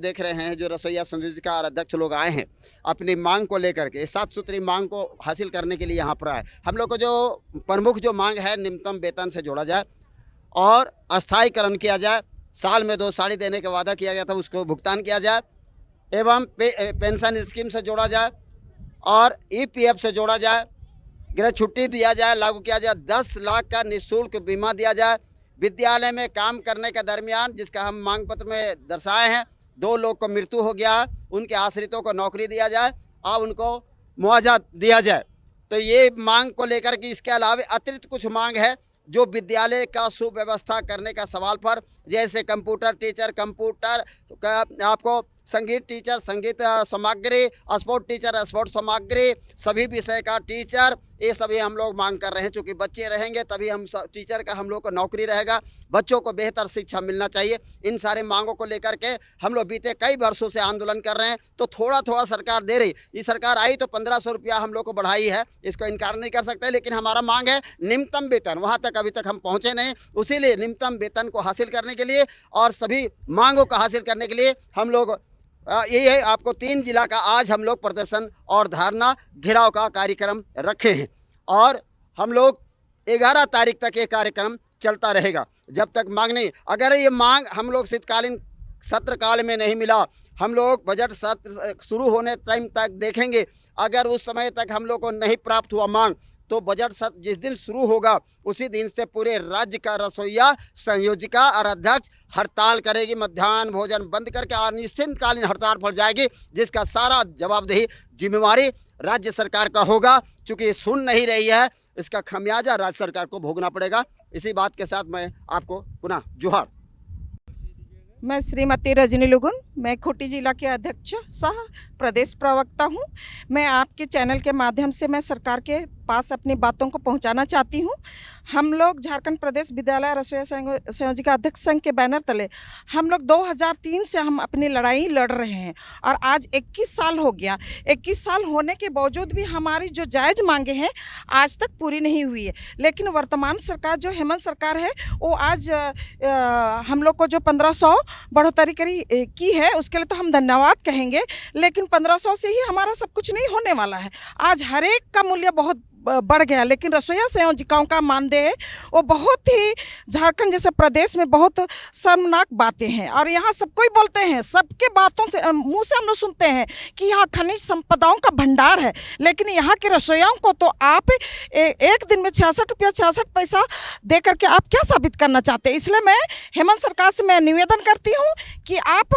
देख रहे हैं जो रसोईया संयोजिका और अध्यक्ष लोग आए हैं अपनी मांग को लेकर के, साफ सुथरी मांग को हासिल करने के लिए यहाँ पर आए। हम लोग को जो प्रमुख जो मांग है न्यूनतम वेतन से जोड़ा जाए और अस्थायीकरण किया जाए। साल में 2 साड़ी देने का वादा किया गया था, उसको भुगतान किया जाए एवं पेंशन स्कीम से जोड़ा जाए और EPF से जोड़ा जाए। गृह छुट्टी दिया जाए, लागू किया जाए। 10 लाख का निःशुल्क बीमा दिया जाए। विद्यालय में काम करने के दरमियान, जिसका हम मांग पत्र में दर्शाए हैं, 2 लोग को मृत्यु हो गया है, उनके आश्रितों को नौकरी दिया जाए और उनको मुआवजा दिया जाए। तो ये मांग को लेकर के इसके अलावा अतिरिक्त कुछ मांग है जो विद्यालय का सुव्यवस्था करने का सवाल पर, जैसे कंप्यूटर टीचर, कंप्यूटर का आपको संगीत टीचर, संगीत सामग्री, स्पोर्ट टीचर, स्पोर्ट सामग्री, सभी विषय का टीचर, ये सभी हम लोग मांग कर रहे हैं। चूँकि बच्चे रहेंगे तभी हम टीचर का हम लोग को नौकरी रहेगा, बच्चों को बेहतर शिक्षा मिलना चाहिए। इन सारे मांगों को लेकर के हम लोग बीते कई वर्षों से आंदोलन कर रहे हैं। तो थोड़ा थोड़ा सरकार दे रही, ये सरकार आई तो 1500 रुपया हम लोग को बढ़ाई है, इसको इनकार नहीं कर सकते। लेकिन हमारा मांग है न्यूनतम वेतन, वहाँ तक अभी तक हम पहुँचे नहीं। उसीलिए न्यूनतम वेतन को हासिल करने के लिए और सभी मांगों को हासिल करने के लिए हम लोग यही है, आपको 3 जिला का आज हम लोग प्रदर्शन और धरना घेराव का कार्यक्रम रखे हैं और हम लोग 11 तारीख तक ये कार्यक्रम चलता रहेगा जब तक मांग नहीं। अगर ये मांग हम लोग शीतकालीन सत्र काल में नहीं मिला, हम लोग बजट सत्र शुरू होने टाइम तक देखेंगे। अगर उस समय तक हम लोग को नहीं प्राप्त हुआ मांग, तो बजट सत्र जिस दिन शुरू होगा उसी दिन से पूरे राज्य का रसोईया संयोजिका और अध्यक्ष हड़ताल करेगी, मध्याह्न भोजन बंद करके और निश्चितकालीन हड़ताल पर जाएगी, जिसका सारा जवाबदेही जिम्मेवारी राज्य सरकार का होगा। चूँकि ये सुन नहीं रही है, इसका खमियाजा राज्य सरकार को भोगना पड़ेगा। इसी बात के साथ मैं आपको पुनः जोहार। मैं श्रीमती रजनी लुगुन, मैं खूंटी जिला के अध्यक्ष सह प्रदेश प्रवक्ता हूं। मैं आपके चैनल के माध्यम से मैं सरकार के पास अपनी बातों को पहुंचाना चाहती हूं। हम लोग झारखंड प्रदेश विद्यालय रसोईया संयोजिका अध्यक्ष संघ के बैनर तले हम लोग 2003 से हम अपनी लड़ाई लड़ रहे हैं और आज 21 साल हो गया। 21 साल होने के बावजूद भी हमारी जो जायज़ मांगे हैं आज तक पूरी नहीं हुई है। लेकिन वर्तमान सरकार जो हेमंत सरकार है वो आज हम लोग को जो 1500 बढ़ोतरी की है उसके लिए तो हम धन्यवाद कहेंगे, लेकिन 1500 से ही हमारा सब कुछ नहीं होने वाला है। आज हर एक का मूल्य बहुत बढ़ गया, लेकिन रसोईया संयोजिकाओं का मानदेय वो बहुत ही झारखंड जैसे प्रदेश में बहुत शर्मनाक बातें हैं और यहाँ सब कोई बोलते हैं, सबके बातों से मुंह से हम लोग सुनते हैं कि यहाँ खनिज संपदाओं का भंडार है, लेकिन यहाँ के रसोइयाओं को तो आप एक दिन में 66 रुपया 66 पैसा दे करके आप क्या साबित करना चाहते हैं। इसलिए मैं हेमंत सरकार से मैं निवेदन करती हूँ कि आप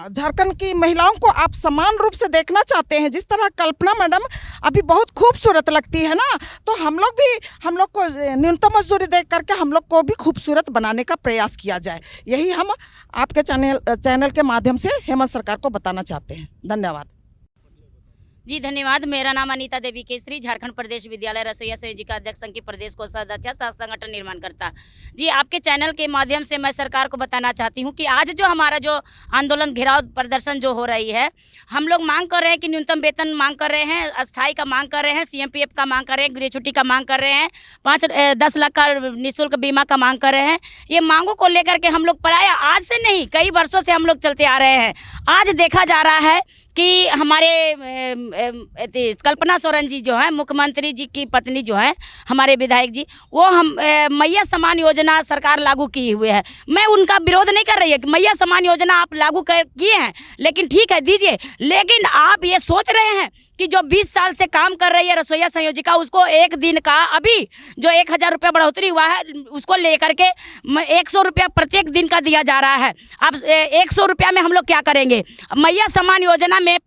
झारखंड की महिलाओं को आप समान रूप से देखना चाहते हैं। जिस तरह कल्पना मैडम अभी बहुत खूबसूरत लगती है ना, तो हम लोग को न्यूनतम मजदूरी दे करके हम लोग को भी खूबसूरत बनाने का प्रयास किया जाए। यही हम आपके चैनल के माध्यम से हेमंत सरकार को बताना चाहते हैं। धन्यवाद जी, धन्यवाद। मेरा नाम अनीता देवी केसरी, झारखंड प्रदेश विद्यालय रसोईया संयोजिका अध्यक्ष संघ की प्रदेश को सदस्य सह संगठन निर्माण करता। जी, आपके चैनल के माध्यम से मैं सरकार को बताना चाहती हूँ कि आज जो हमारा जो आंदोलन घेराव प्रदर्शन जो हो रही है, हम लोग मांग कर रहे हैं कि न्यूनतम वेतन मांग कर रहे हैं, अस्थायी का मांग कर रहे हैं, CMPF का मांग कर रहे हैं, गृह छुट्टी का मांग कर रहे हैं, 10 लाख का निःशुल्क बीमा का मांग कर रहे हैं। ये मांगों को लेकर के हम लोग प्राय आज से नहीं कई वर्षों से हम लोग चलते आ रहे हैं। आज देखा जा रहा है कि हमारे कल्पना सोरेन जी जो है, मुख्यमंत्री जी की पत्नी जो है, हमारे विधायक जी, वो हम मैया समान योजना सरकार लागू किए हुए है। मैं उनका विरोध नहीं कर रही है कि मैया समान योजना आप लागू किए हैं, लेकिन ठीक है दीजिए, लेकिन आप ये सोच रहे हैं कि जो 20 साल से काम कर रही है रसोईया संयोजिका, उसको एक दिन का अभी जो 1000 रुपया बढ़ोतरी हुआ है उसको लेकर के 100 रुपया प्रत्येक दिन का दिया जा रहा है। अब 100 रुपया में हम लोग क्या करेंगे? मैया समान योजना में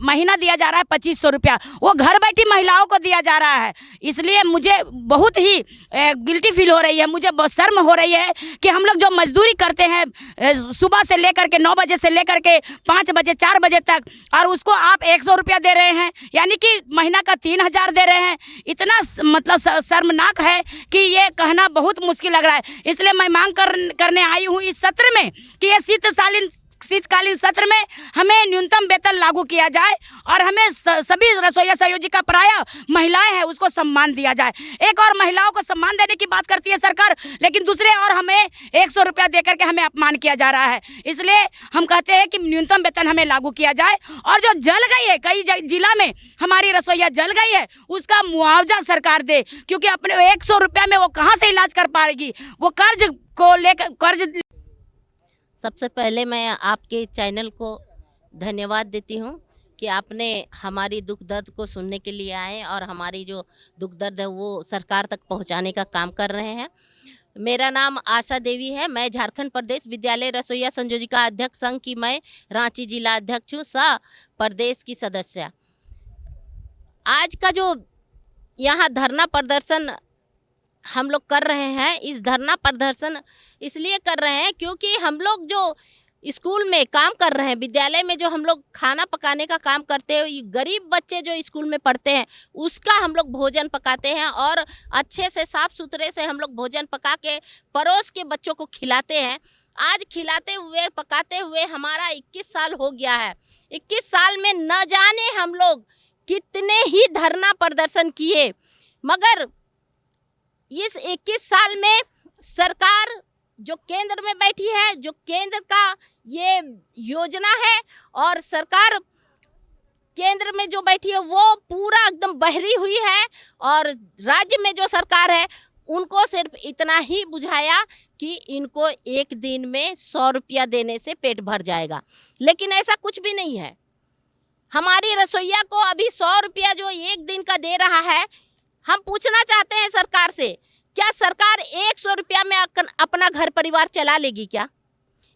महीना दिया जा रहा है 2500 रुपया, वो घर बैठी महिलाओं को दिया जा रहा है। इसलिए मुझे बहुत ही गिल्टी फील हो रही है, मुझे बहुत शर्म हो रही है कि हम लोग जो मजदूरी करते हैं सुबह से लेकर के 9 बजे से लेकर के 5 बजे 4 बजे तक, और उसको आप 100 रुपया दे रहे हैं, यानी कि महीना का 3000 दे रहे हैं। इतना मतलब शर्मनाक है कि ये कहना बहुत मुश्किल लग रहा है। इसलिए मैं मांग करने आई हूँ इस सत्र में कि ये शीतकालीन शीतकालीन सत्र में हमें न्यूनतम वेतन लागू किया जाए और हमें सभी रसोईया संयोजिका प्राय महिलाएं हैं उसको सम्मान दिया जाए। एक और महिलाओं को सम्मान देने की बात करती है सरकार, लेकिन दूसरे और हमें 100 रुपया देकर के हमें अपमान किया जा रहा है। इसलिए हम कहते हैं कि न्यूनतम वेतन हमें लागू किया जाए और जो जल गई है कई जिला में हमारी रसोईया जल गई है उसका मुआवजा सरकार दे, क्योंकि अपने 100 रुपया में वो कहाँ से इलाज कर पाएगी, वो कर्ज को लेकर कर्ज। सबसे पहले मैं आपके चैनल को धन्यवाद देती हूँ कि आपने हमारी दुख दर्द को सुनने के लिए आए और हमारी जो दुख दर्द है वो सरकार तक पहुँचाने का काम कर रहे हैं। मेरा नाम आशा देवी है, मैं झारखंड प्रदेश विद्यालय रसोईया संयोजिका अध्यक्ष संघ की मैं रांची जिला अध्यक्ष हूँ, सह प्रदेश की सदस्य। आज का जो यहाँ धरना प्रदर्शन हम लोग कर रहे हैं, इस धरना प्रदर्शन इसलिए कर रहे हैं क्योंकि हम लोग जो स्कूल में काम कर रहे हैं, विद्यालय में जो हम लोग खाना पकाने का काम करते हैं, गरीब बच्चे जो स्कूल में पढ़ते हैं उसका हम लोग भोजन पकाते हैं और अच्छे से साफ सुथरे से हम लोग भोजन पका के पड़ोस के बच्चों को खिलाते हैं। आज खिलाते हुए पकाते हुए हमारा 21 साल हो गया है। 21 साल में न जाने हम लोग कितने ही धरना प्रदर्शन किए, मगर इस 21 साल में सरकार जो केंद्र में बैठी है, जो केंद्र का ये योजना है और सरकार केंद्र में जो बैठी है वो पूरा एकदम बहरी हुई है और राज्य में जो सरकार है उनको सिर्फ इतना ही बुझाया कि इनको एक दिन में 100 रुपया देने से पेट भर जाएगा, लेकिन ऐसा कुछ भी नहीं है। हमारी रसोईया को अभी 100 रुपया जो एक दिन का दे रहा है, हम पूछना चाहते हैं सरकार से, क्या सरकार 100 रुपया में अपना घर परिवार चला लेगी क्या?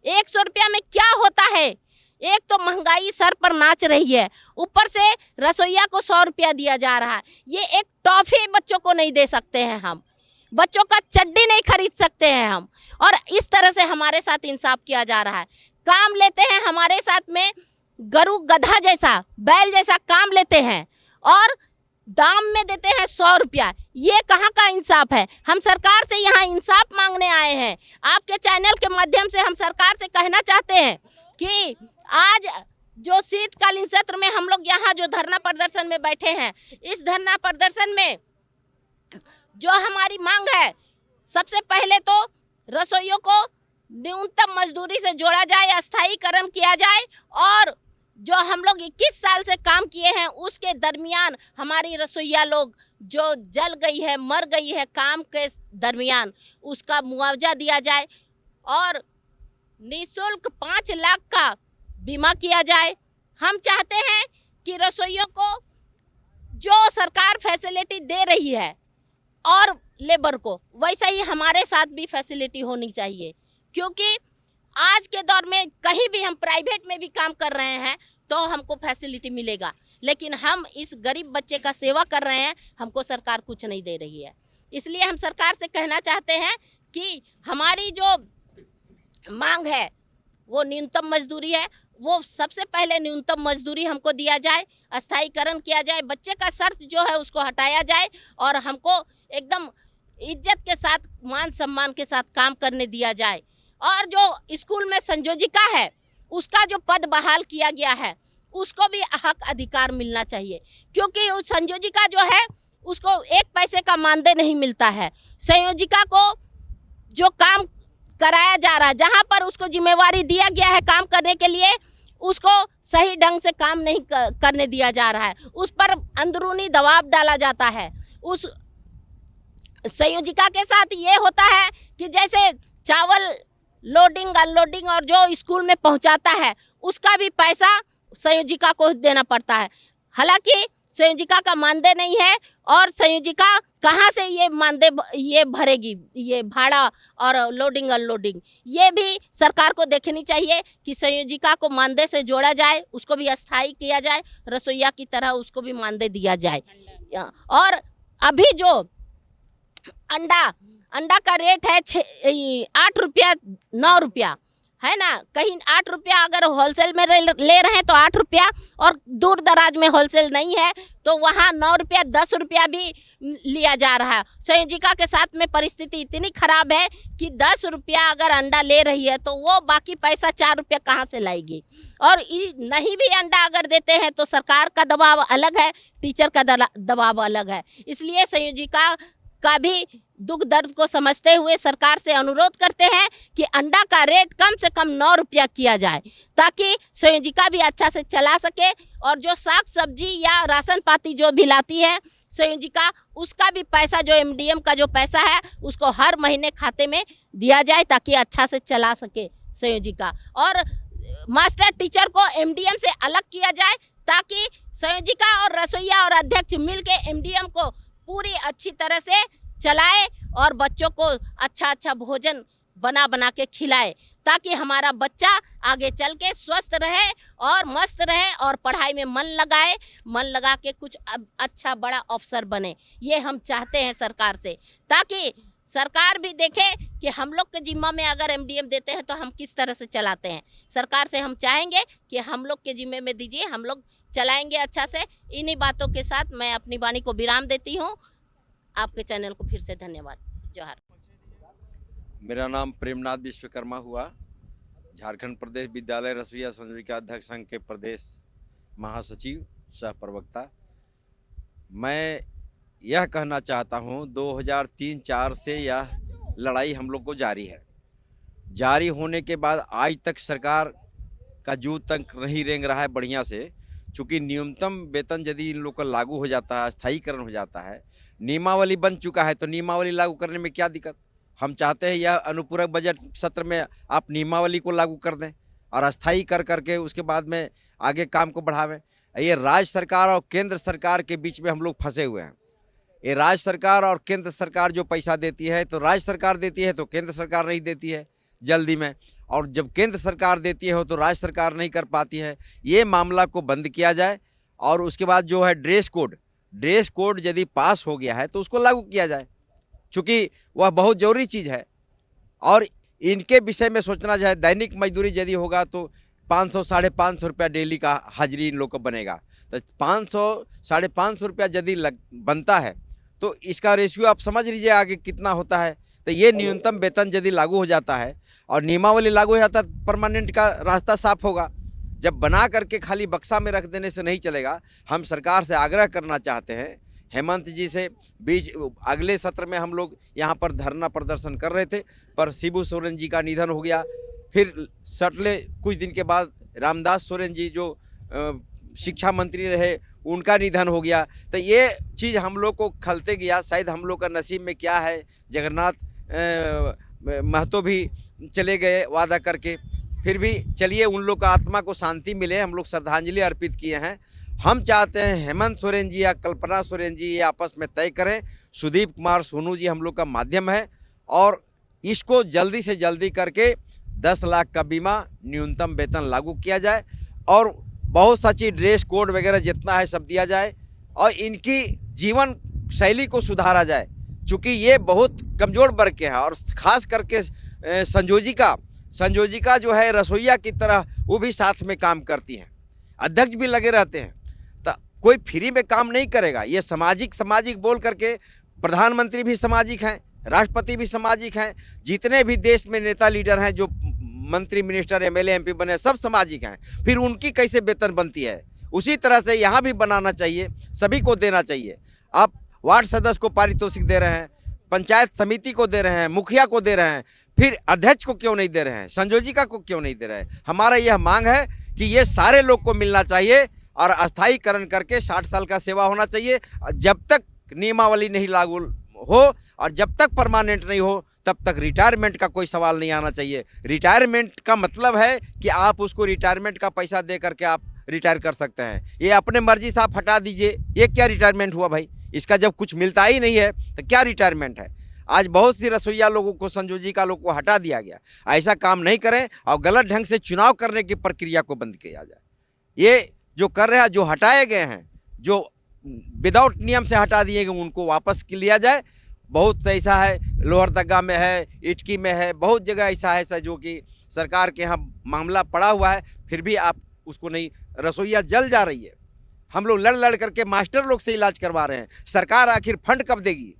100 रुपया में क्या होता है? एक तो महंगाई सर पर नाच रही है, ऊपर से रसोईया को 100 रुपया दिया जा रहा है। ये एक टॉफी बच्चों को नहीं दे सकते हैं, हम बच्चों का चड्डी नहीं खरीद सकते हैं हम, और इस तरह से हमारे साथ इंसाफ किया जा रहा है। काम लेते हैं हमारे साथ में गरु गधा जैसा, बैल जैसा काम लेते हैं और दाम में देते हैं 100 रुपया। ये कहाँ का इंसाफ है? हम सरकार से यहाँ इंसाफ मांगने आए हैं। आपके चैनल के माध्यम से हम सरकार से कहना चाहते हैं कि आज जो शीतकालीन सत्र में हम लोग यहाँ जो धरना प्रदर्शन में बैठे हैं, इस धरना प्रदर्शन में जो हमारी मांग है, सबसे पहले तो रसोइयों को न्यूनतम मजदूरी से जोड़ा जाए, अस्थायीकरण किया जाए और जो हम लोग 21 साल से काम किए हैं उसके दरमियान हमारी रसोईया लोग जो जल गई है, मर गई है काम के दरमियान, उसका मुआवजा दिया जाए और निःशुल्क 5 लाख का बीमा किया जाए। हम चाहते हैं कि रसोइयों को जो सरकार फैसिलिटी दे रही है और लेबर को वैसा ही हमारे साथ भी फैसिलिटी होनी चाहिए, क्योंकि आज के दौर में कहीं भी हम प्राइवेट में भी काम कर रहे हैं तो हमको फैसिलिटी मिलेगा, लेकिन हम इस गरीब बच्चे का सेवा कर रहे हैं, हमको सरकार कुछ नहीं दे रही है। इसलिए हम सरकार से कहना चाहते हैं कि हमारी जो मांग है वो न्यूनतम मजदूरी है, वो सबसे पहले न्यूनतम मजदूरी हमको दिया जाए, अस्थायीकरण किया जाए, बच्चे का शर्त जो है उसको हटाया जाए और हमको एकदम इज्जत के साथ, मान सम्मान के साथ काम करने दिया जाए। और जो स्कूल में संयोजिका है उसका जो पद बहाल किया गया है उसको भी हक अधिकार मिलना चाहिए, क्योंकि उस संयोजिका जो है उसको 1 पैसे का मानदेय नहीं मिलता है। संयोजिका को जो काम कराया जा रहा है, जहाँ पर उसको जिम्मेवारी दिया गया है काम करने के लिए, उसको सही ढंग से काम नहीं करने दिया जा रहा है, उस पर अंदरूनी दबाव डाला जाता है। उस संयोजिका के साथ ये होता है कि जैसे चावल लोडिंग अनलोडिंग और जो स्कूल में पहुंचाता है उसका भी पैसा संयोजिका को देना पड़ता है। हालांकि संयोजिका का मानदेय नहीं है और संयोजिका कहां से ये मानदेय ये भरेगी, ये भाड़ा और लोडिंग अनलोडिंग, ये भी सरकार को देखनी चाहिए कि संयोजिका को मानदेय से जोड़ा जाए, उसको भी अस्थायी किया जाए, रसोईया की तरह उसको भी मानदेय दिया जाए। और अभी जो अंडा का रेट है 8 रुपया 9 रुपया, है ना, कहीं 8 रुपया अगर होलसेल में ले रहे हैं तो 8 रुपया, और दूर दराज में होलसेल नहीं है तो वहाँ 9 रुपया 10 रुपया भी लिया जा रहा है। संयोजिका के साथ में परिस्थिति इतनी खराब है कि 10 रुपया अगर अंडा ले रही है तो वो बाकी पैसा 4 रुपया कहाँ से लाएगी। और नहीं भी अंडा अगर देते हैं तो सरकार का दबाव अलग है, टीचर का दबाव अलग है। इसलिए संयोजिका का भी दुख दर्द को समझते हुए सरकार से अनुरोध करते हैं कि अंडा का रेट कम से कम 9 रुपया किया जाए, ताकि संयोजिका भी अच्छा से चला सके। और जो साग सब्जी या राशन पाती जो भी लाती है संयोजिका, उसका भी पैसा, जो एमडीएम का जो पैसा है उसको हर महीने खाते में दिया जाए, ताकि अच्छा से चला सके संयोजिका। और मास्टर टीचर को एमडीएम से अलग किया जाए, ताकि संयोजिका और रसोइया और अध्यक्ष मिलके एमडीएम को पूरी अच्छी तरह से चलाए और बच्चों को अच्छा भोजन बना के खिलाए, ताकि हमारा बच्चा आगे चल के स्वस्थ रहे और मस्त रहे और पढ़ाई में मन लगा के कुछ अच्छा बड़ा अफसर बने। ये हम चाहते हैं सरकार से, ताकि सरकार भी देखे कि हम लोग के जिम्मा में अगर एमडीएम देते हैं तो हम किस तरह से चलाते हैं। सरकार से हम चाहेंगे कि हम लोग के जिम्मे में दीजिए, हम लोग चलाएंगे अच्छा से। इन्हीं बातों के साथ मैं अपनी वाणी को विराम देती हूँ। आपके चैनल को फिर से धन्यवाद। जोहार। मेरा नाम प्रेमनाथ विश्वकर्मा हुआ, झारखंड प्रदेश विद्यालय रसोइया संयोजिका अध्यक्ष संघ के प्रदेश महासचिव सह प्रवक्ता। मैं यह कहना चाहता हूं, 2003-04 से यह लड़ाई हम लोग को जारी है। जारी होने के बाद आज तक सरकार का जूत तक नहीं रेंग रहा है बढ़िया से, चूँकि न्यूनतम वेतन यदि इन लोग का लागू हो जाता है, स्थायीकरण हो जाता है, नियमावली बन चुका है, तो नियमावली लागू करने में क्या दिक्कत। हम चाहते हैं यह अनुपूरक बजट सत्र में आप नियमावली को लागू कर दें और अस्थायी कर करके उसके बाद में आगे काम को बढ़ावें। ये राज्य सरकार और केंद्र सरकार के बीच में हम लोग फंसे हुए हैं। ये राज्य सरकार और केंद्र सरकार जो पैसा देती है तो राज्य सरकार देती है, तो केंद्र सरकार नहीं देती है जल्दी में, और जब केंद्र सरकार देती है तो राज्य सरकार नहीं कर पाती है। ये मामला को बंद किया जाए और उसके बाद जो है ड्रेस कोड यदि पास हो गया है तो उसको लागू किया जाए, चूँकि वह बहुत ज़रूरी चीज़ है। और इनके विषय में सोचना चाहे, दैनिक मजदूरी यदि होगा तो 500-550 रुपया डेली का हाजिरी इन लोग को बनेगा। तो 500-550 रुपया यदि बनता है तो इसका रेशियो आप समझ लीजिए आगे कितना होता है। तो ये न्यूनतम वेतन यदि लागू हो जाता है और नियमावली लागू हो जाता है, परमानेंट का रास्ता साफ होगा। जब बना करके खाली बक्सा में रख देने से नहीं चलेगा। हम सरकार से आग्रह करना चाहते हैं, हेमंत जी से अगले सत्र में हम लोग यहाँ पर धरना प्रदर्शन कर रहे थे, पर शिबू सोरेन जी का निधन हो गया। फिर सटले कुछ दिन के बाद रामदास सोरेन जी जो शिक्षा मंत्री रहे, उनका निधन हो गया। तो ये चीज़ हम लोग को खलते गया। शायद हम लोग का नसीब में क्या है, जगन्नाथ महतो भी चले गए वादा करके, फिर भी चलिए उन लोग का आत्मा को शांति मिले, हम लोग श्रद्धांजलि अर्पित किए हैं। हम चाहते हैं हेमंत सोरेन जी या कल्पना सोरेन जी ये आपस में तय करें। सुदीप कुमार सोनू जी हम लोग का माध्यम है, और इसको जल्दी से जल्दी करके 10 लाख का बीमा, न्यूनतम वेतन लागू किया जाए और बहुत सा चीज़ ड्रेस कोड वगैरह जितना है सब दिया जाए और इनकी जीवन शैली को सुधारा जाए, चूँकि ये बहुत कमज़ोर वर्ग के हैं। और ख़ास करके संयोजिका जो है रसोइया की तरह वो भी साथ में काम करती हैं, अध्यक्ष भी लगे रहते हैं। तो कोई फ्री में काम नहीं करेगा। ये सामाजिक बोल करके प्रधानमंत्री भी सामाजिक हैं, राष्ट्रपति भी सामाजिक हैं, जितने भी देश में नेता लीडर हैं, जो मंत्री मिनिस्टर एमएलए एमपी बने, सब सामाजिक हैं। फिर उनकी कैसे वेतन बनती है, उसी तरह से यहाँ भी बनाना चाहिए, सभी को देना चाहिए। आप वार्ड सदस्य को पारितोषिक दे रहे हैं, पंचायत समिति को दे रहे हैं, मुखिया को दे रहे हैं, फिर अध्यक्ष को क्यों नहीं दे रहे हैं, संयोजिका को क्यों नहीं दे रहे हैं। हमारा यह मांग है कि ये सारे लोग को मिलना चाहिए और अस्थायीकरण करके 60 साल का सेवा होना चाहिए। जब तक नियमावली नहीं लागू हो और जब तक परमानेंट नहीं हो तब तक रिटायरमेंट का कोई सवाल नहीं आना चाहिए। रिटायरमेंट का मतलब है कि आप उसको रिटायरमेंट का पैसा दे करके आप रिटायर कर सकते हैं। ये अपने मर्जी से आप हटा दीजिए, ये क्या रिटायरमेंट हुआ भाई? इसका जब कुछ मिलता ही नहीं है तो क्या रिटायरमेंट है? आज बहुत सी रसोइया लोगों को, संयोजिका लोगों को हटा दिया गया। ऐसा काम नहीं करें और गलत ढंग से चुनाव करने की प्रक्रिया को बंद किया जाए। ये जो कर रहे हैं, जो हटाए गए हैं, जो विदाउट नियम से हटा दिए गए, उनको वापस लिया जाए। बहुत ऐसा है, लोहरदगा में है, इटकी में है, बहुत जगह ऐसा है जो कि सरकार के यहाँ मामला पड़ा हुआ है, फिर भी आप उसको नहीं, रसोईया जल जा रही है। हम लोग लड़ लड़ करके मास्टर लोग से इलाज करवा रहे हैं, सरकार आखिर फंड कब देगी?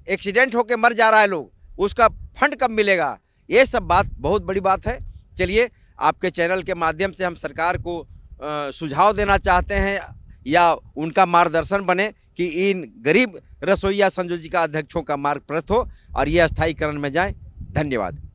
एक्सीडेंट होके मर जा रहा है लोग, उसका फंड कब मिलेगा? ये सब बात बहुत बड़ी बात है। चलिए, आपके चैनल के माध्यम से हम सरकार को सुझाव देना चाहते हैं या उनका मार्गदर्शन बने कि इन गरीब रसोईया संयोजिका अध्यक्षों का मार्ग प्रशस्त हो और ये स्थायीकरण में जाए। धन्यवाद।